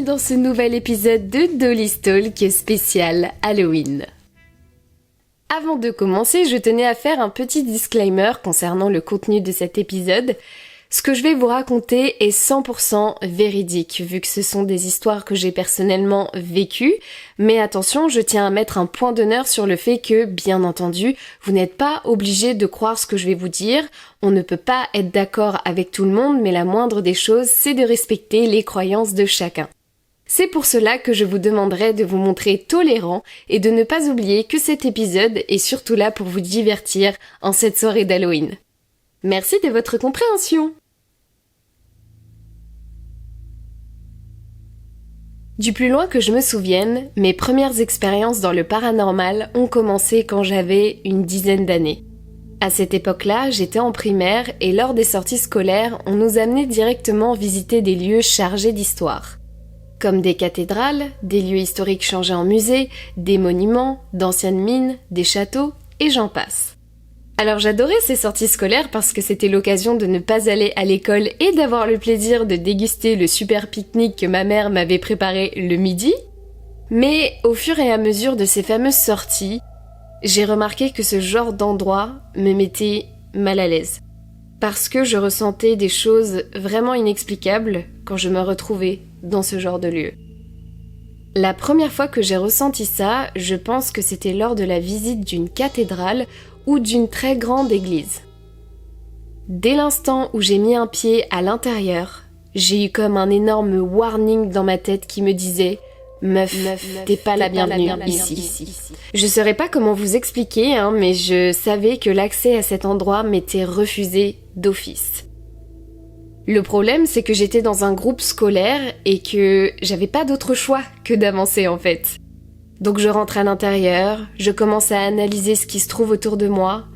dans ce nouvel épisode de Dolly's Talk spécial Halloween. Avant de commencer, je tenais à faire un petit disclaimer concernant le contenu de cet épisode. Ce que je vais vous raconter est 100% véridique, vu que ce sont des histoires que j'ai personnellement vécues. Mais attention, je tiens à mettre un point d'honneur sur le fait que, bien entendu, vous n'êtes pas obligé de croire ce que je vais vous dire. On ne peut pas être d'accord avec tout le monde, mais la moindre des choses, c'est de respecter les croyances de chacun. C'est pour cela que je vous demanderai de vous montrer tolérant et de ne pas oublier que cet épisode est surtout là pour vous divertir en cette soirée d'Halloween. Merci de votre compréhension. Du plus loin que je me souvienne, mes premières expériences dans le paranormal ont commencé quand j'avais une dizaine d'années. À cette époque-là, j'étais en primaire et lors des sorties scolaires, on nous amenait directement visiter des lieux chargés d'histoire. Comme des cathédrales, des lieux historiques changés en musées, des monuments, d'anciennes mines, des châteaux, et j'en passe. Alors j'adorais ces sorties scolaires parce que c'était l'occasion de ne pas aller à l'école et d'avoir le plaisir de déguster le super pique-nique que ma mère m'avait préparé le midi. Mais au fur et à mesure de ces fameuses sorties, j'ai remarqué que ce genre d'endroit me mettait mal à l'aise. Parce que je ressentais des choses vraiment inexplicables quand je me retrouvais dans ce genre de lieu. La première fois que j'ai ressenti ça, je pense que c'était lors de la visite d'une cathédrale ou d'une très grande église. Dès l'instant où j'ai mis un pied à l'intérieur, j'ai eu comme un énorme warning dans ma tête qui me disait « Meuf, t'es pas la bienvenue ici ». Je saurais pas comment vous expliquer, mais je savais que l'accès à cet endroit m'était refusé d'office. Le problème, c'est que j'étais dans un groupe scolaire et que j'avais pas d'autre choix que d'avancer en fait. Donc je rentre à l'intérieur, je commence à analyser ce qui se trouve autour de moi,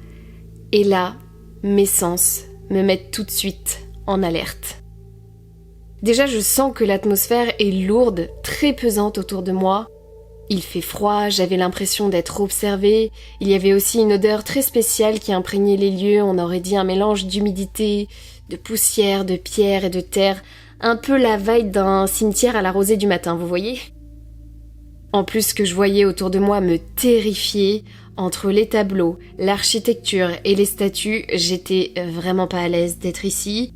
et là, mes sens me mettent tout de suite en alerte. Déjà, je sens que l'atmosphère est lourde, très pesante autour de moi. Il fait froid, j'avais l'impression d'être observée. Il y avait aussi une odeur très spéciale qui imprégnait les lieux, on aurait dit un mélange d'humidité, de poussière, de pierre et de terre, un peu la vibe d'un cimetière à la rosée du matin, vous voyez ? En plus, ce que je voyais autour de moi me terrifiait. Entre les tableaux, l'architecture et les statues, j'étais vraiment pas à l'aise d'être ici.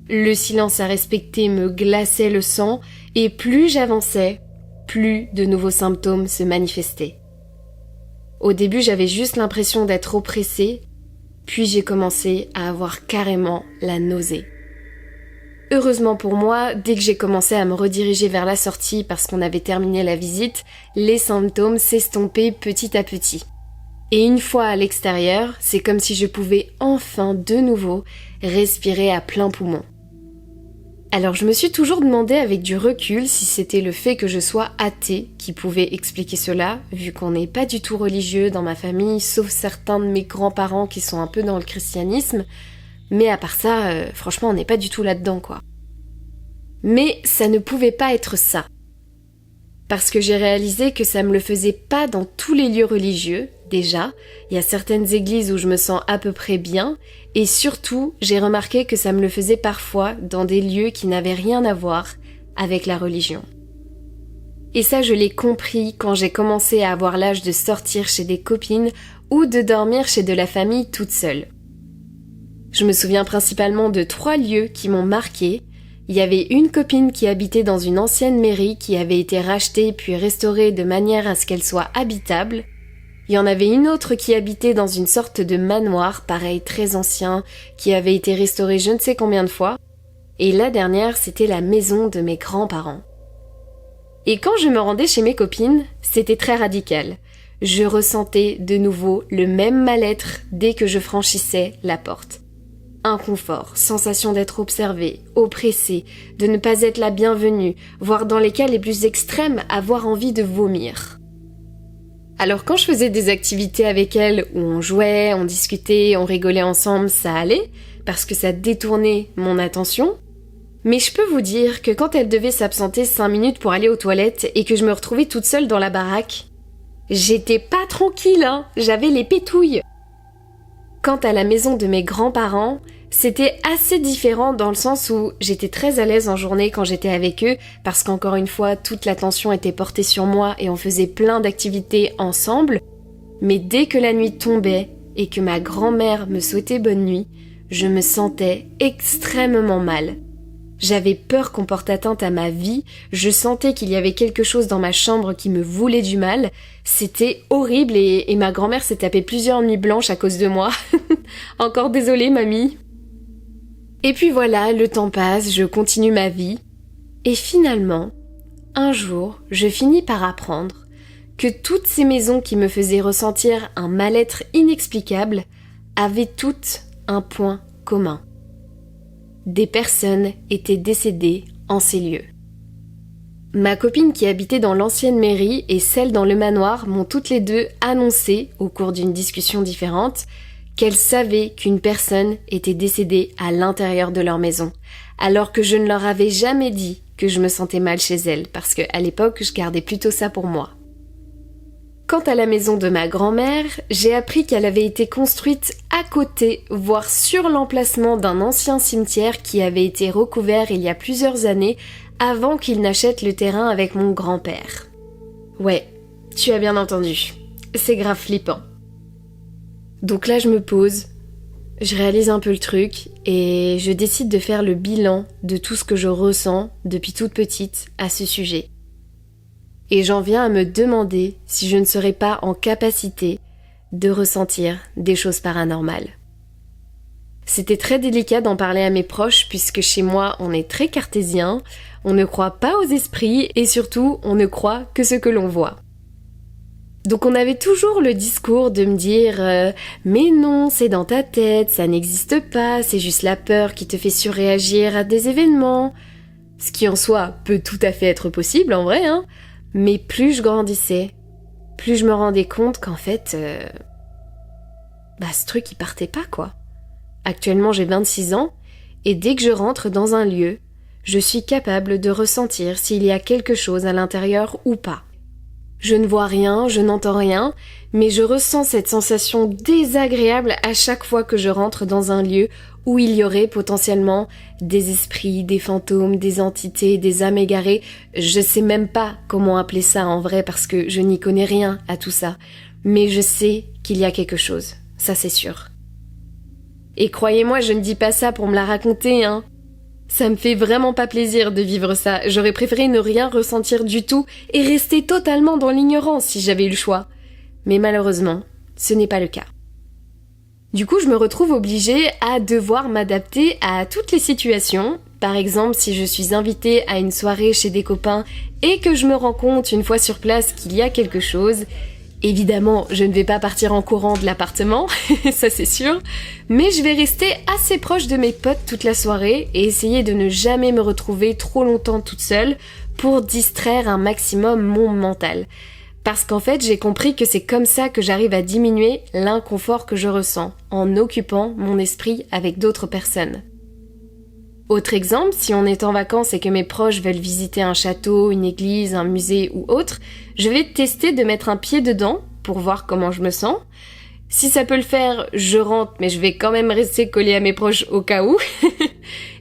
Le silence à respecter me glaçait le sang, et plus j'avançais, plus de nouveaux symptômes se manifestaient. Au début, j'avais juste l'impression d'être oppressée, puis j'ai commencé à avoir carrément la nausée. Heureusement pour moi, dès que j'ai commencé à me rediriger vers la sortie parce qu'on avait terminé la visite, les symptômes s'estompaient petit à petit. Et une fois à l'extérieur, c'est comme si je pouvais enfin de nouveau respirer à plein poumon. Alors je me suis toujours demandé avec du recul si c'était le fait que je sois athée qui pouvait expliquer cela, vu qu'on n'est pas du tout religieux dans ma famille, sauf certains de mes grands-parents qui sont un peu dans le christianisme, mais à part ça, franchement on n'est pas du tout là-dedans quoi. Mais ça ne pouvait pas être ça. Parce que j'ai réalisé que ça me le faisait pas dans tous les lieux religieux, déjà, il y a certaines églises où je me sens à peu près bien, et surtout, j'ai remarqué que ça me le faisait parfois dans des lieux qui n'avaient rien à voir avec la religion. Et ça, je l'ai compris quand j'ai commencé à avoir l'âge de sortir chez des copines ou de dormir chez de la famille toute seule. Je me souviens principalement de 3 lieux qui m'ont marquée. Il y avait une copine qui habitait dans une ancienne mairie qui avait été rachetée puis restaurée de manière à ce qu'elle soit habitable. Il y en avait une autre qui habitait dans une sorte de manoir, pareil très ancien, qui avait été restauré je ne sais combien de fois. Et la dernière, c'était la maison de mes grands-parents. Et quand je me rendais chez mes copines, c'était très radical. Je ressentais de nouveau le même mal-être dès que je franchissais la porte. Inconfort, sensation d'être observée, oppressée, de ne pas être la bienvenue, voire dans les cas les plus extrêmes, avoir envie de vomir. Alors quand je faisais des activités avec elle où on jouait, on discutait, on rigolait ensemble, ça allait, parce que ça détournait mon attention. Mais je peux vous dire que quand elle devait s'absenter 5 minutes pour aller aux toilettes et que je me retrouvais toute seule dans la baraque, j'étais pas tranquille, j'avais les pétouilles. Quant à la maison de mes grands-parents, c'était assez différent dans le sens où j'étais très à l'aise en journée quand j'étais avec eux parce qu'encore une fois, toute l'attention était portée sur moi et on faisait plein d'activités ensemble. Mais dès que la nuit tombait et que ma grand-mère me souhaitait bonne nuit, je me sentais extrêmement mal. J'avais peur qu'on porte atteinte à ma vie, je sentais qu'il y avait quelque chose dans ma chambre qui me voulait du mal. C'était horrible et ma grand-mère s'est tapée plusieurs nuits blanches à cause de moi. Encore désolée, mamie. Et puis voilà, le temps passe, je continue ma vie. Et finalement, un jour, je finis par apprendre que toutes ces maisons qui me faisaient ressentir un mal-être inexplicable avaient toutes un point commun. Des personnes étaient décédées en ces lieux. Ma copine qui habitait dans l'ancienne mairie et celle dans le manoir m'ont toutes les deux annoncé, au cours d'une discussion différente, qu'elles savaient qu'une personne était décédée à l'intérieur de leur maison, alors que je ne leur avais jamais dit que je me sentais mal chez elles, parce qu'à l'époque, je gardais plutôt ça pour moi. Quant à la maison de ma grand-mère, j'ai appris qu'elle avait été construite à côté, voire sur l'emplacement d'un ancien cimetière qui avait été recouvert il y a plusieurs années avant qu'il n'achète le terrain avec mon grand-père. Ouais, tu as bien entendu. C'est grave flippant. Donc là, je me pose, je réalise un peu le truc et je décide de faire le bilan de tout ce que je ressens depuis toute petite à ce sujet. Et j'en viens à me demander si je ne serais pas en capacité de ressentir des choses paranormales. C'était très délicat d'en parler à mes proches puisque chez moi on est très cartésien, on ne croit pas aux esprits et surtout on ne croit que ce que l'on voit. Donc on avait toujours le discours de me dire mais non, c'est dans ta tête, ça n'existe pas, c'est juste la peur qui te fait surréagir à des événements. Ce qui en soi peut tout à fait être possible en vrai, hein. Mais plus je grandissais, plus je me rendais compte qu'en fait, ce truc il partait pas quoi. Actuellement j'ai 26 ans et dès que je rentre dans un lieu, je suis capable de ressentir s'il y a quelque chose à l'intérieur ou pas. Je ne vois rien, je n'entends rien, mais je ressens cette sensation désagréable à chaque fois que je rentre dans un lieu où il y aurait potentiellement des esprits, des fantômes, des entités, des âmes égarées. Je sais même pas comment appeler ça en vrai parce que je n'y connais rien à tout ça. Mais je sais qu'il y a quelque chose, ça c'est sûr. Et croyez-moi, je ne dis pas ça pour me la raconter, hein. Ça me fait vraiment pas plaisir de vivre ça. J'aurais préféré ne rien ressentir du tout et rester totalement dans l'ignorance si j'avais eu le choix. Mais malheureusement, ce n'est pas le cas. Du coup, je me retrouve obligée à devoir m'adapter à toutes les situations. Par exemple, si je suis invitée à une soirée chez des copains et que je me rends compte une fois sur place qu'il y a quelque chose, évidemment, je ne vais pas partir en courant de l'appartement, ça c'est sûr, mais je vais rester assez proche de mes potes toute la soirée et essayer de ne jamais me retrouver trop longtemps toute seule pour distraire un maximum mon mental. Parce qu'en fait, j'ai compris que c'est comme ça que j'arrive à diminuer l'inconfort que je ressens, en occupant mon esprit avec d'autres personnes. Autre exemple, si on est en vacances et que mes proches veulent visiter un château, une église, un musée ou autre, je vais tester de mettre un pied dedans pour voir comment je me sens. Si ça peut le faire, je rentre, mais je vais quand même rester collée à mes proches au cas où.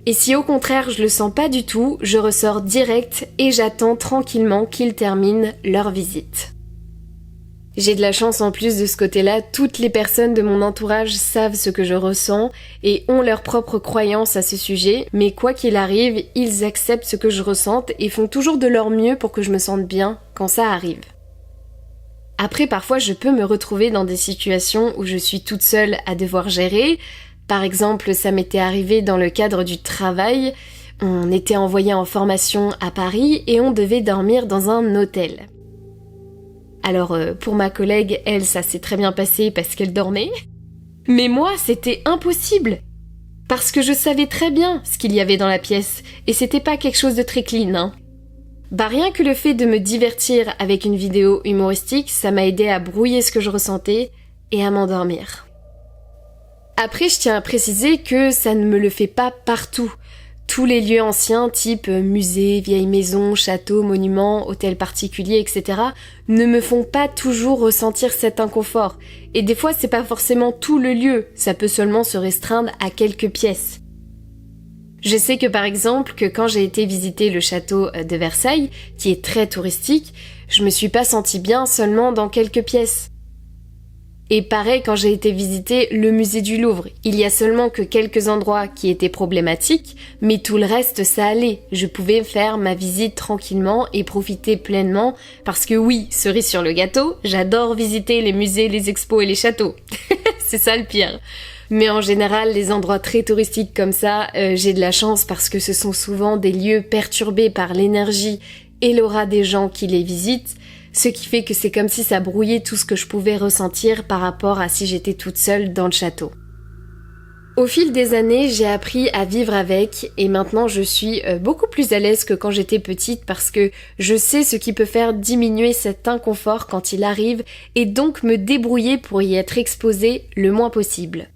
Et si au contraire je le sens pas du tout, je ressors direct et j'attends tranquillement qu'ils terminent leur visite. J'ai de la chance en plus de ce côté-là, toutes les personnes de mon entourage savent ce que je ressens et ont leur propre croyance à ce sujet, mais quoi qu'il arrive, ils acceptent ce que je ressente et font toujours de leur mieux pour que je me sente bien quand ça arrive. Après, parfois, je peux me retrouver dans des situations où je suis toute seule à devoir gérer. Par exemple, ça m'était arrivé dans le cadre du travail. On était envoyé en formation à Paris et on devait dormir dans un hôtel. Alors, pour ma collègue, elle, ça s'est très bien passé parce qu'elle dormait. Mais moi, c'était impossible. Parce que je savais très bien ce qu'il y avait dans la pièce. Et c'était pas quelque chose de très clean, hein. Rien que le fait de me divertir avec une vidéo humoristique, ça m'a aidé à brouiller ce que je ressentais et à m'endormir. Après, je tiens à préciser que ça ne me le fait pas partout. Tous les lieux anciens, type musée, vieille maison, château, monument, hôtel particulier, etc., ne me font pas toujours ressentir cet inconfort. Et des fois, c'est pas forcément tout le lieu, ça peut seulement se restreindre à quelques pièces. Je sais que par exemple, que quand j'ai été visiter le château de Versailles, qui est très touristique, je me suis pas sentie bien seulement dans quelques pièces. Et pareil quand j'ai été visiter le musée du Louvre. Il y a seulement que quelques endroits qui étaient problématiques, mais tout le reste ça allait. Je pouvais faire ma visite tranquillement et profiter pleinement parce que oui, cerise sur le gâteau, j'adore visiter les musées, les expos et les châteaux. C'est ça le pire. Mais en général, les endroits très touristiques comme ça, j'ai de la chance parce que ce sont souvent des lieux perturbés par l'énergie et l'aura des gens qui les visitent. Ce qui fait que c'est comme si ça brouillait tout ce que je pouvais ressentir par rapport à si j'étais toute seule dans le château. Au fil des années, j'ai appris à vivre avec et maintenant je suis beaucoup plus à l'aise que quand j'étais petite parce que je sais ce qui peut faire diminuer cet inconfort quand il arrive et donc me débrouiller pour y être exposée le moins possible.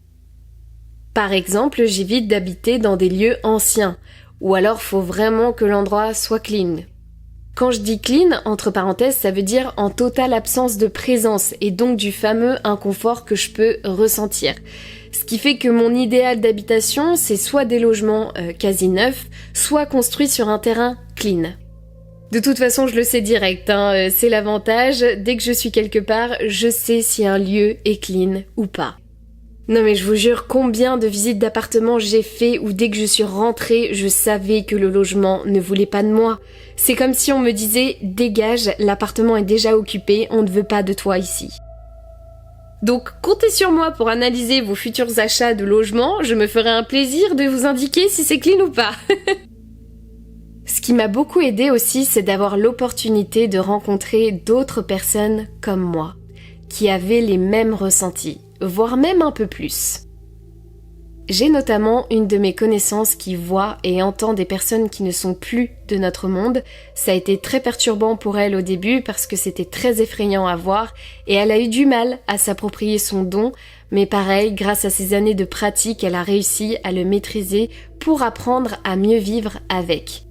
Par exemple, j'évite d'habiter dans des lieux anciens ou alors faut vraiment que l'endroit soit clean. Quand je dis clean, entre parenthèses, ça veut dire en totale absence de présence et donc du fameux inconfort que je peux ressentir. Ce qui fait que mon idéal d'habitation, c'est soit des logements quasi neufs, soit construits sur un terrain clean. De toute façon, je le sais direct, c'est l'avantage. Dès que je suis quelque part, je sais si un lieu est clean ou pas. Non mais je vous jure combien de visites d'appartements j'ai fait où dès que je suis rentrée, je savais que le logement ne voulait pas de moi. C'est comme si on me disait « Dégage, l'appartement est déjà occupé, on ne veut pas de toi ici ». Donc comptez sur moi pour analyser vos futurs achats de logements, je me ferai un plaisir de vous indiquer si c'est clean ou pas. Ce qui m'a beaucoup aidé aussi, c'est d'avoir l'opportunité de rencontrer d'autres personnes comme moi, qui avaient les mêmes ressentis, voire même un peu plus. J'ai notamment une de mes connaissances qui voit et entend des personnes qui ne sont plus de notre monde. Ça a été très perturbant pour elle au début parce que c'était très effrayant à voir et elle a eu du mal à s'approprier son don, mais pareil, grâce à ses années de pratique, elle a réussi à le maîtriser pour apprendre à mieux vivre avec.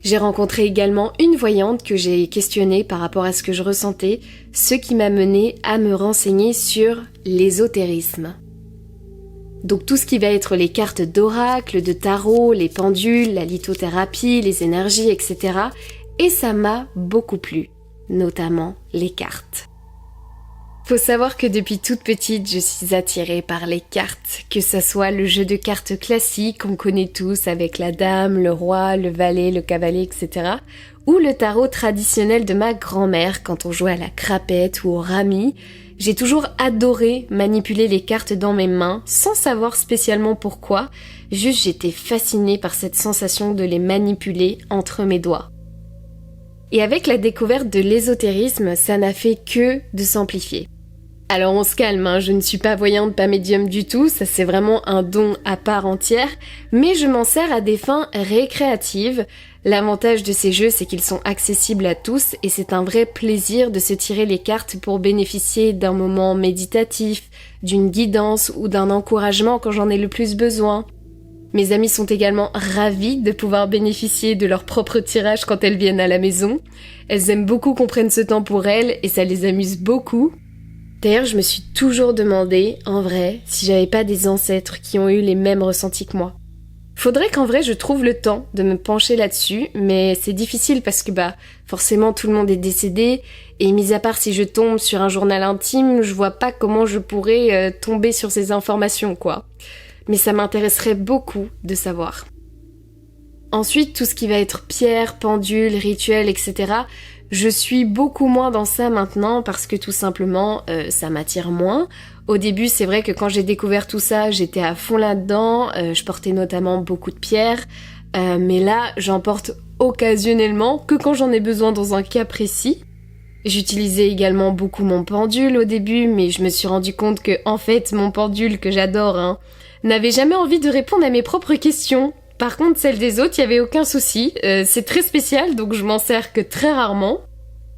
J'ai rencontré également une voyante que j'ai questionnée par rapport à ce que je ressentais, ce qui m'a mené à me renseigner sur l'ésotérisme. Donc tout ce qui va être les cartes d'oracle, de tarot, les pendules, la lithothérapie, les énergies, etc. Et ça m'a beaucoup plu, notamment les cartes. Faut savoir que depuis toute petite, je suis attirée par les cartes, que ça soit le jeu de cartes classique qu'on connaît tous avec la dame, le roi, le valet, le cavalier, etc. ou le tarot traditionnel de ma grand-mère quand on jouait à la crapette ou au rami. J'ai toujours adoré manipuler les cartes dans mes mains, sans savoir spécialement pourquoi, juste j'étais fascinée par cette sensation de les manipuler entre mes doigts. Et avec la découverte de l'ésotérisme, ça n'a fait que de s'amplifier. Alors on se calme, je ne suis pas voyante, pas médium du tout, ça c'est vraiment un don à part entière, mais je m'en sers à des fins récréatives. L'avantage de ces jeux, c'est qu'ils sont accessibles à tous et c'est un vrai plaisir de se tirer les cartes pour bénéficier d'un moment méditatif, d'une guidance ou d'un encouragement quand j'en ai le plus besoin. Mes amies sont également ravies de pouvoir bénéficier de leur propre tirage quand elles viennent à la maison. Elles aiment beaucoup qu'on prenne ce temps pour elles et ça les amuse beaucoup. D'ailleurs, je me suis toujours demandé, en vrai, si j'avais pas des ancêtres qui ont eu les mêmes ressentis que moi. Faudrait qu'en vrai je trouve le temps de me pencher là-dessus, mais c'est difficile parce que forcément tout le monde est décédé, et mis à part si je tombe sur un journal intime, je vois pas comment je pourrais tomber sur ces informations, quoi. Mais ça m'intéresserait beaucoup de savoir. Ensuite, tout ce qui va être pierre, pendule, rituel, etc., je suis beaucoup moins dans ça maintenant parce que tout simplement, ça m'attire moins. Au début, c'est vrai que quand j'ai découvert tout ça, j'étais à fond là-dedans. Je portais notamment beaucoup de pierres. Mais là, j'en porte occasionnellement que quand j'en ai besoin dans un cas précis. J'utilisais également beaucoup mon pendule au début, mais je me suis rendu compte que, en fait, mon pendule que j'adore, n'avait jamais envie de répondre à mes propres questions. Par contre, celle des autres, il n'y avait aucun souci. C'est très spécial, donc je m'en sers que très rarement.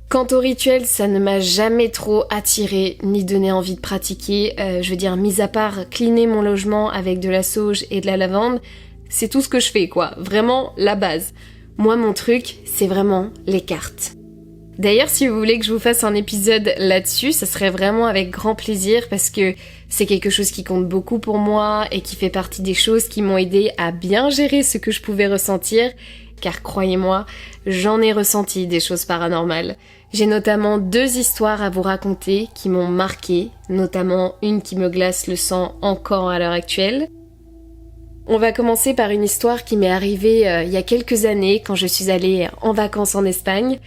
Quant au rituel, ça ne m'a jamais trop attiré ni donné envie de pratiquer. Je veux dire, mis à part cleaner mon logement avec de la sauge et de la lavande, c'est tout ce que je fais quoi, vraiment la base. Moi mon truc, c'est vraiment les cartes. D'ailleurs, si vous voulez que je vous fasse un épisode là-dessus, ça serait vraiment avec grand plaisir parce que c'est quelque chose qui compte beaucoup pour moi et qui fait partie des choses qui m'ont aidé à bien gérer ce que je pouvais ressentir, car croyez-moi, j'en ai ressenti des choses paranormales. J'ai notamment 2 histoires à vous raconter qui m'ont marquée, notamment une qui me glace le sang encore à l'heure actuelle. On va commencer par une histoire qui m'est arrivée il y a quelques années quand je suis allée en vacances en Espagne.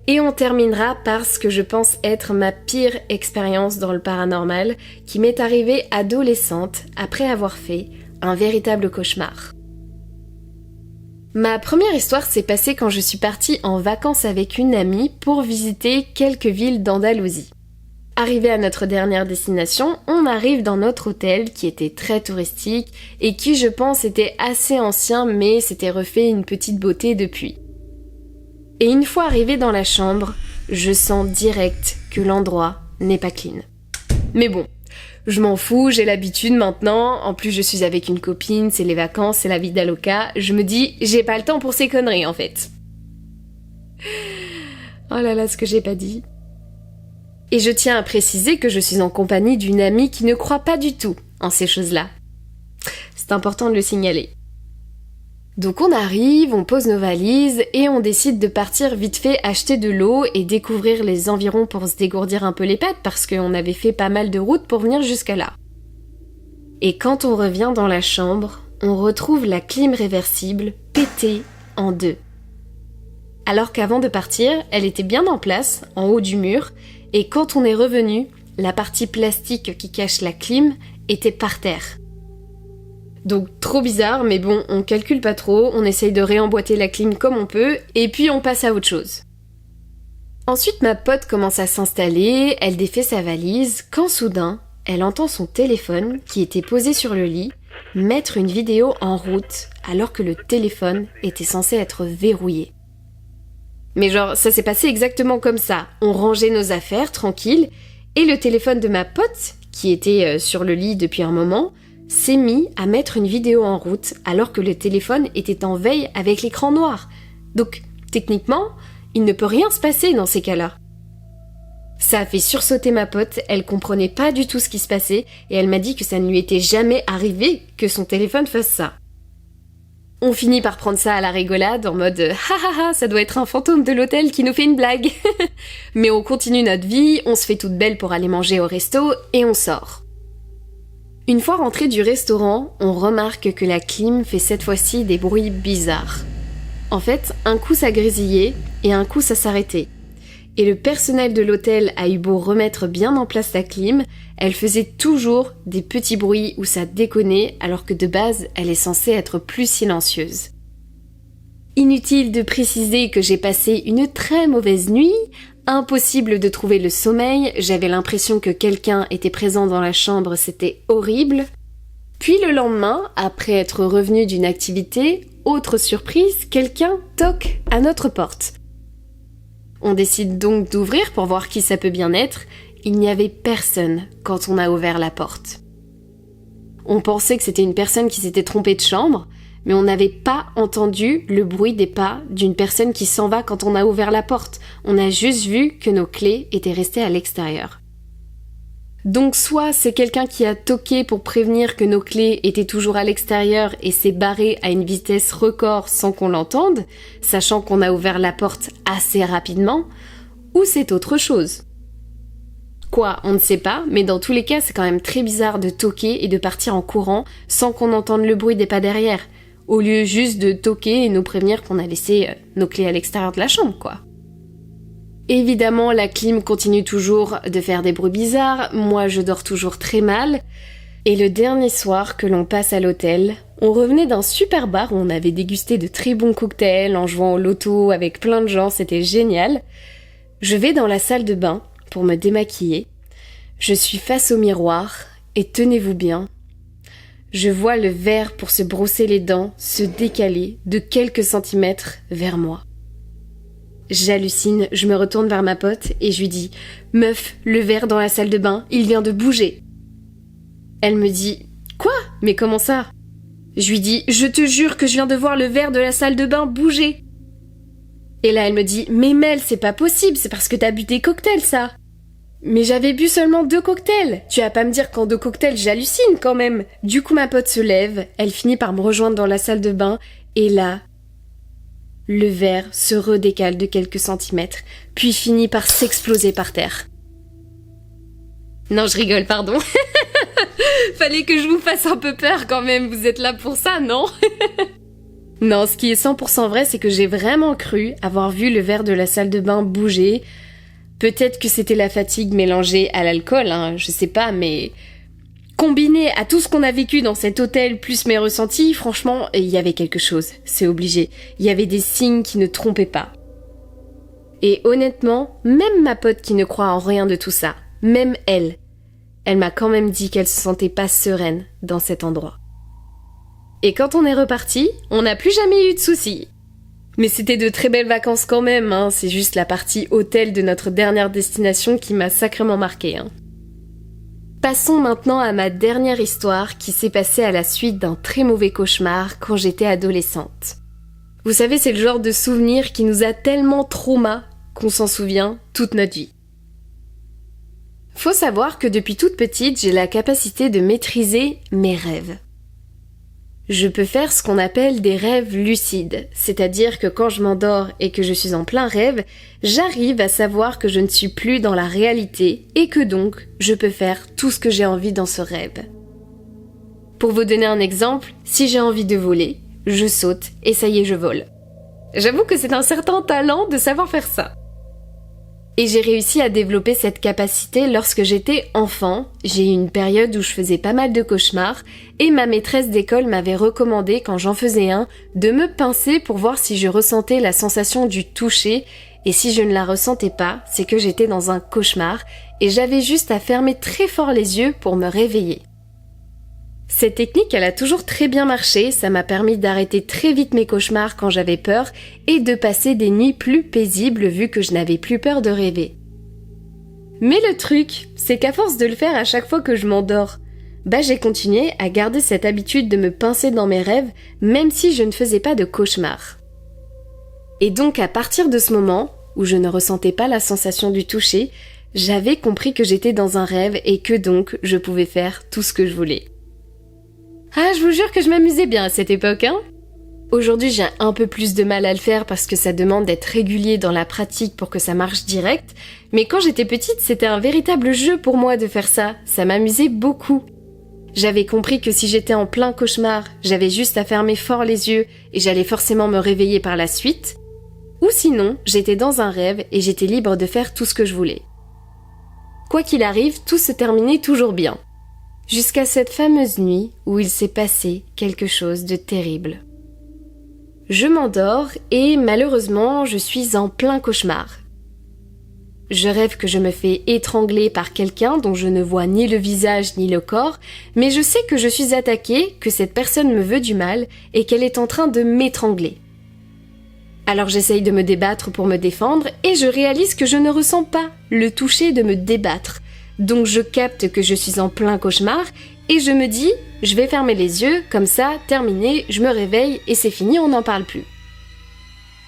Et on terminera par ce que je pense être ma pire expérience dans le paranormal, qui m'est arrivée adolescente après avoir fait un véritable cauchemar. Ma première histoire s'est passée quand je suis partie en vacances avec une amie pour visiter quelques villes d'Andalousie. Arrivé à notre dernière destination, on arrive dans notre hôtel qui était très touristique et qui je pense était assez ancien mais s'était refait une petite beauté depuis. Et une fois arrivé dans la chambre, je sens direct que l'endroit n'est pas clean. Mais bon, je m'en fous, j'ai l'habitude maintenant, en plus je suis avec une copine, c'est les vacances, c'est la vie d'Aloca, je me dis, j'ai pas le temps pour ces conneries en fait. Oh là là, ce que j'ai pas dit. Et je tiens à préciser que je suis en compagnie d'une amie qui ne croit pas du tout en ces choses-là. C'est important de le signaler. Donc on arrive, on pose nos valises et on décide de partir vite fait acheter de l'eau et découvrir les environs pour se dégourdir un peu les pattes parce qu'on avait fait pas mal de route pour venir jusqu'à là. Et quand on revient dans la chambre, on retrouve la clim réversible pétée en 2. Alors qu'avant de partir, elle était bien en place, en haut du mur, et quand on est revenu, la partie plastique qui cache la clim était par terre. Donc trop bizarre, mais bon, on calcule pas trop, on essaye de réemboîter la clim comme on peut, et puis on passe à autre chose. Ensuite, ma pote commence à s'installer, elle défait sa valise, quand soudain, elle entend son téléphone, qui était posé sur le lit, mettre une vidéo en route, alors que le téléphone était censé être verrouillé. Mais genre, ça s'est passé exactement comme ça, on rangeait nos affaires, tranquille, et le téléphone de ma pote, qui était sur le lit depuis un moment, s'est mis à mettre une vidéo en route alors que le téléphone était en veille avec l'écran noir. Donc, techniquement, il ne peut rien se passer dans ces cas-là. Ça a fait sursauter ma pote, elle comprenait pas du tout ce qui se passait et elle m'a dit que ça ne lui était jamais arrivé que son téléphone fasse ça. On finit par prendre ça à la rigolade en mode « Ha ha ha, ça doit être un fantôme de l'hôtel qui nous fait une blague !» Mais on continue notre vie, on se fait toute belle pour aller manger au resto et on sort. Une fois rentré du restaurant, on remarque que la clim fait cette fois-ci des bruits bizarres. En fait, un coup ça grésillait et un coup ça s'arrêtait. Et le personnel de l'hôtel a eu beau remettre bien en place la clim, elle faisait toujours des petits bruits où ça déconnait alors que de base, elle est censée être plus silencieuse. Inutile de préciser que j'ai passé une très mauvaise nuit. Impossible de trouver le sommeil, j'avais l'impression que quelqu'un était présent dans la chambre, c'était horrible. Puis le lendemain, après être revenu d'une activité, autre surprise, quelqu'un toque à notre porte. On décide donc d'ouvrir pour voir qui ça peut bien être. Il n'y avait personne quand on a ouvert la porte. On pensait que c'était une personne qui s'était trompée de chambre, mais on n'avait pas entendu le bruit des pas d'une personne qui s'en va quand on a ouvert la porte. On a juste vu que nos clés étaient restées à l'extérieur. Donc soit c'est quelqu'un qui a toqué pour prévenir que nos clés étaient toujours à l'extérieur et s'est barré à une vitesse record sans qu'on l'entende, sachant qu'on a ouvert la porte assez rapidement, ou c'est autre chose. Quoi, on ne sait pas, mais dans tous les cas c'est quand même très bizarre de toquer et de partir en courant sans qu'on entende le bruit des pas derrière, au lieu juste de toquer et nous prévenir qu'on a laissé nos clés à l'extérieur de la chambre, quoi. Évidemment, la clim continue toujours de faire des bruits bizarres, moi je dors toujours très mal. Et le dernier soir que l'on passe à l'hôtel, on revenait d'un super bar où on avait dégusté de très bons cocktails en jouant au loto avec plein de gens, c'était génial. Je vais dans la salle de bain pour me démaquiller. Je suis face au miroir et tenez-vous bien, je vois le verre pour se brosser les dents se décaler de quelques centimètres vers moi. J'hallucine, je me retourne vers ma pote et je lui dis « Meuf, le verre dans la salle de bain, il vient de bouger !» Elle me dit « Quoi ? Mais comment ça ?» Je lui dis « Je te jure que je viens de voir le verre de la salle de bain bouger !» Et là, elle me dit « Mais Mel, c'est pas possible, c'est parce que t'as bu des cocktails, ça !» Mais j'avais bu seulement 2 cocktails. Tu vas pas me dire qu'en 2 cocktails, j'hallucine quand même. Du coup, ma pote se lève, elle finit par me rejoindre dans la salle de bain, et là, le verre se redécale de quelques centimètres, puis finit par s'exploser par terre. Non, je rigole, pardon. Fallait que je vous fasse un peu peur quand même, vous êtes là pour ça, non? Non, ce qui est 100% vrai, c'est que j'ai vraiment cru avoir vu le verre de la salle de bain bouger. Peut-être que c'était la fatigue mélangée à l'alcool, hein, je sais pas, mais combiné à tout ce qu'on a vécu dans cet hôtel plus mes ressentis, franchement, il y avait quelque chose, c'est obligé. Il y avait des signes qui ne trompaient pas. Et honnêtement, même ma pote qui ne croit en rien de tout ça, même elle m'a quand même dit qu'elle se sentait pas sereine dans cet endroit. Et quand on est reparti, on n'a plus jamais eu de soucis. Mais c'était de très belles vacances quand même, hein. C'est juste la partie hôtel de notre dernière destination qui m'a sacrément marquée, hein. Passons maintenant à ma dernière histoire qui s'est passée à la suite d'un très mauvais cauchemar quand j'étais adolescente. Vous savez, c'est le genre de souvenir qui nous a tellement trauma qu'on s'en souvient toute notre vie. Faut savoir que depuis toute petite, j'ai la capacité de maîtriser mes rêves. Je peux faire ce qu'on appelle des rêves lucides, c'est-à-dire que quand je m'endors et que je suis en plein rêve, j'arrive à savoir que je ne suis plus dans la réalité et que donc je peux faire tout ce que j'ai envie dans ce rêve. Pour vous donner un exemple, si j'ai envie de voler, je saute et ça y est, je vole. J'avoue que c'est un certain talent de savoir faire ça. Et j'ai réussi à développer cette capacité lorsque j'étais enfant. J'ai eu une période où je faisais pas mal de cauchemars et ma maîtresse d'école m'avait recommandé, quand j'en faisais un, de me pincer pour voir si je ressentais la sensation du toucher, et si je ne la ressentais pas, c'est que j'étais dans un cauchemar et j'avais juste à fermer très fort les yeux pour me réveiller. Cette technique, elle a toujours très bien marché, ça m'a permis d'arrêter très vite mes cauchemars quand j'avais peur et de passer des nuits plus paisibles vu que je n'avais plus peur de rêver. Mais le truc, c'est qu'à force de le faire à chaque fois que je m'endors, j'ai continué à garder cette habitude de me pincer dans mes rêves même si je ne faisais pas de cauchemars. Et donc à partir de ce moment, où je ne ressentais pas la sensation du toucher, j'avais compris que j'étais dans un rêve et que donc je pouvais faire tout ce que je voulais. Ah, je vous jure que je m'amusais bien à cette époque, hein. Aujourd'hui, j'ai un peu plus de mal à le faire parce que ça demande d'être régulier dans la pratique pour que ça marche direct, mais quand j'étais petite, c'était un véritable jeu pour moi de faire ça, ça m'amusait beaucoup. J'avais compris que si j'étais en plein cauchemar, j'avais juste à fermer fort les yeux et j'allais forcément me réveiller par la suite, ou sinon, j'étais dans un rêve et j'étais libre de faire tout ce que je voulais. Quoi qu'il arrive, tout se terminait toujours bien. Jusqu'à cette fameuse nuit où il s'est passé quelque chose de terrible. Je m'endors et malheureusement, je suis en plein cauchemar. Je rêve que je me fais étrangler par quelqu'un dont je ne vois ni le visage ni le corps, mais je sais que je suis attaquée, que cette personne me veut du mal et qu'elle est en train de m'étrangler. Alors j'essaye de me débattre pour me défendre et je réalise que je ne ressens pas le toucher de me débattre. Donc je capte que je suis en plein cauchemar et je me dis, je vais fermer les yeux, comme ça, terminé, je me réveille et c'est fini, on n'en parle plus.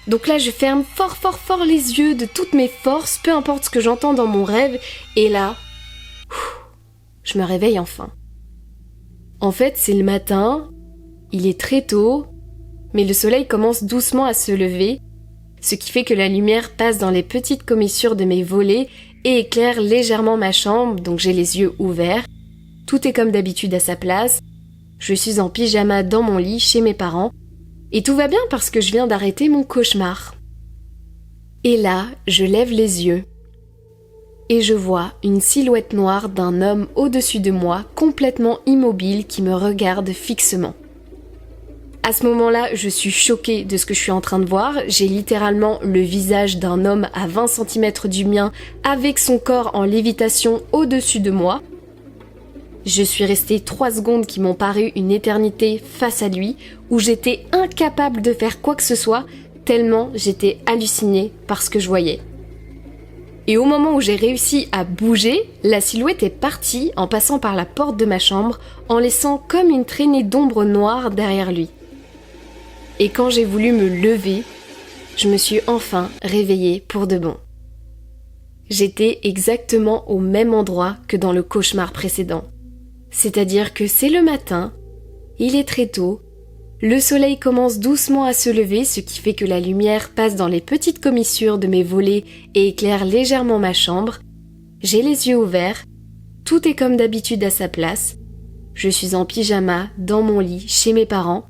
Donc là, je ferme fort fort fort les yeux de toutes mes forces, peu importe ce que j'entends dans mon rêve, et là, je me réveille enfin. En fait, c'est le matin, il est très tôt, mais le soleil commence doucement à se lever, ce qui fait que la lumière passe dans les petites commissures de mes volets et éclaire légèrement ma chambre, donc j'ai les yeux ouverts. Tout est comme d'habitude à sa place. Je suis en pyjama dans mon lit chez mes parents. Et tout va bien parce que je viens d'arrêter mon cauchemar. Et là, je lève les yeux. Et je vois une silhouette noire d'un homme au-dessus de moi, complètement immobile, qui me regarde fixement. À ce moment-là, je suis choquée de ce que je suis en train de voir. J'ai littéralement le visage d'un homme à 20 cm du mien, avec son corps en lévitation au-dessus de moi. Je suis restée 3 secondes qui m'ont paru une éternité face à lui, où j'étais incapable de faire quoi que ce soit, tellement j'étais hallucinée par ce que je voyais. Et au moment où j'ai réussi à bouger, la silhouette est partie en passant par la porte de ma chambre, en laissant comme une traînée d'ombre noire derrière lui. Et quand j'ai voulu me lever, je me suis enfin réveillée pour de bon. J'étais exactement au même endroit que dans le cauchemar précédent. C'est-à-dire que c'est le matin, il est très tôt, le soleil commence doucement à se lever, ce qui fait que la lumière passe dans les petites commissures de mes volets et éclaire légèrement ma chambre. J'ai les yeux ouverts, tout est comme d'habitude à sa place. Je suis en pyjama, dans mon lit, chez mes parents,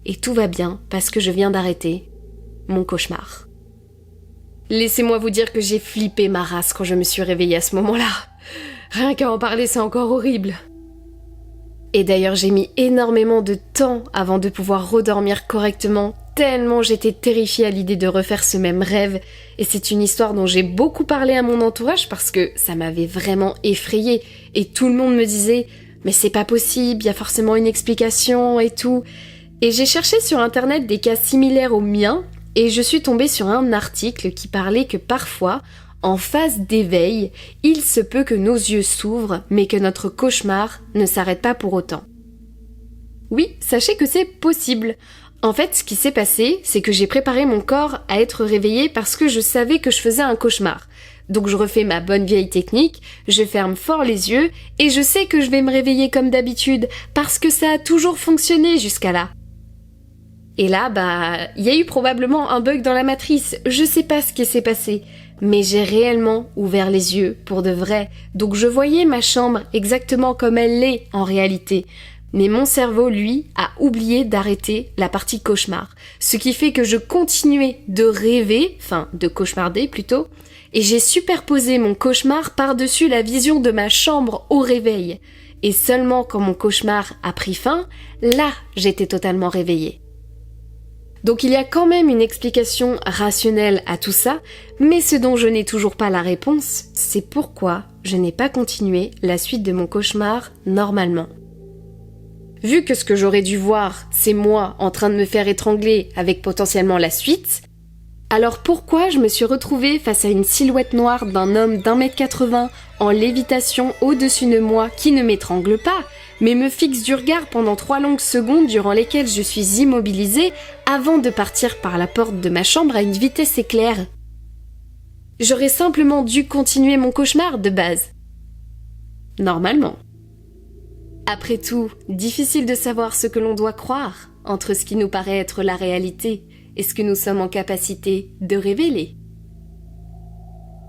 et tout va bien parce que je viens d'arrêter mon cauchemar. Laissez-moi vous dire que j'ai flippé ma race quand je me suis réveillée à ce moment-là. Rien qu'à en parler, c'est encore horrible. Et d'ailleurs, j'ai mis énormément de temps avant de pouvoir redormir correctement, tellement j'étais terrifiée à l'idée de refaire ce même rêve. Et c'est une histoire dont j'ai beaucoup parlé à mon entourage parce que ça m'avait vraiment effrayée. Et tout le monde me disait « Mais c'est pas possible, il y a forcément une explication et tout ». Et j'ai cherché sur internet des cas similaires aux miens, et je suis tombée sur un article qui parlait que parfois, en phase d'éveil, il se peut que nos yeux s'ouvrent, mais que notre cauchemar ne s'arrête pas pour autant. Oui, sachez que c'est possible. En fait, ce qui s'est passé, c'est que j'ai préparé mon corps à être réveillé parce que je savais que je faisais un cauchemar. Donc je refais ma bonne vieille technique, je ferme fort les yeux, et je sais que je vais me réveiller comme d'habitude, parce que ça a toujours fonctionné jusqu'à là. Et là, il y a eu probablement un bug dans la matrice, je sais pas ce qui s'est passé, mais j'ai réellement ouvert les yeux pour de vrai, donc je voyais ma chambre exactement comme elle l'est en réalité. Mais mon cerveau, lui, a oublié d'arrêter la partie cauchemar, ce qui fait que je continuais de rêver, de cauchemarder plutôt, et j'ai superposé mon cauchemar par-dessus la vision de ma chambre au réveil. Et seulement quand mon cauchemar a pris fin, là, j'étais totalement réveillée. Donc il y a quand même une explication rationnelle à tout ça, mais ce dont je n'ai toujours pas la réponse, c'est pourquoi je n'ai pas continué la suite de mon cauchemar normalement. Vu que ce que j'aurais dû voir, c'est moi en train de me faire étrangler avec potentiellement la suite, alors pourquoi je me suis retrouvée face à une silhouette noire d'un homme d'1m80 en lévitation au-dessus de moi qui ne m'étrangle pas, mais me fixe du regard pendant 3 longues secondes durant lesquelles je suis immobilisée avant de partir par la porte de ma chambre à une vitesse éclair. J'aurais simplement dû continuer mon cauchemar de base. Normalement. Après tout, difficile de savoir ce que l'on doit croire entre ce qui nous paraît être la réalité et ce que nous sommes en capacité de révéler.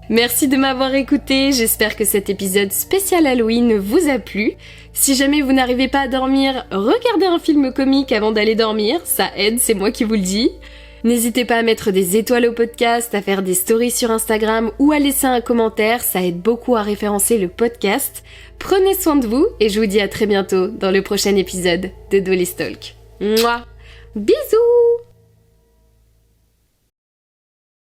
Merci de m'avoir écouté, j'espère que cet épisode spécial Halloween vous a plu. Si jamais vous n'arrivez pas à dormir, regardez un film comique avant d'aller dormir, ça aide, c'est moi qui vous le dis. N'hésitez pas à mettre des étoiles au podcast, à faire des stories sur Instagram ou à laisser un commentaire, ça aide beaucoup à référencer le podcast. Prenez soin de vous et je vous dis à très bientôt dans le prochain épisode de Dolly Talk. Mouah. Bisous!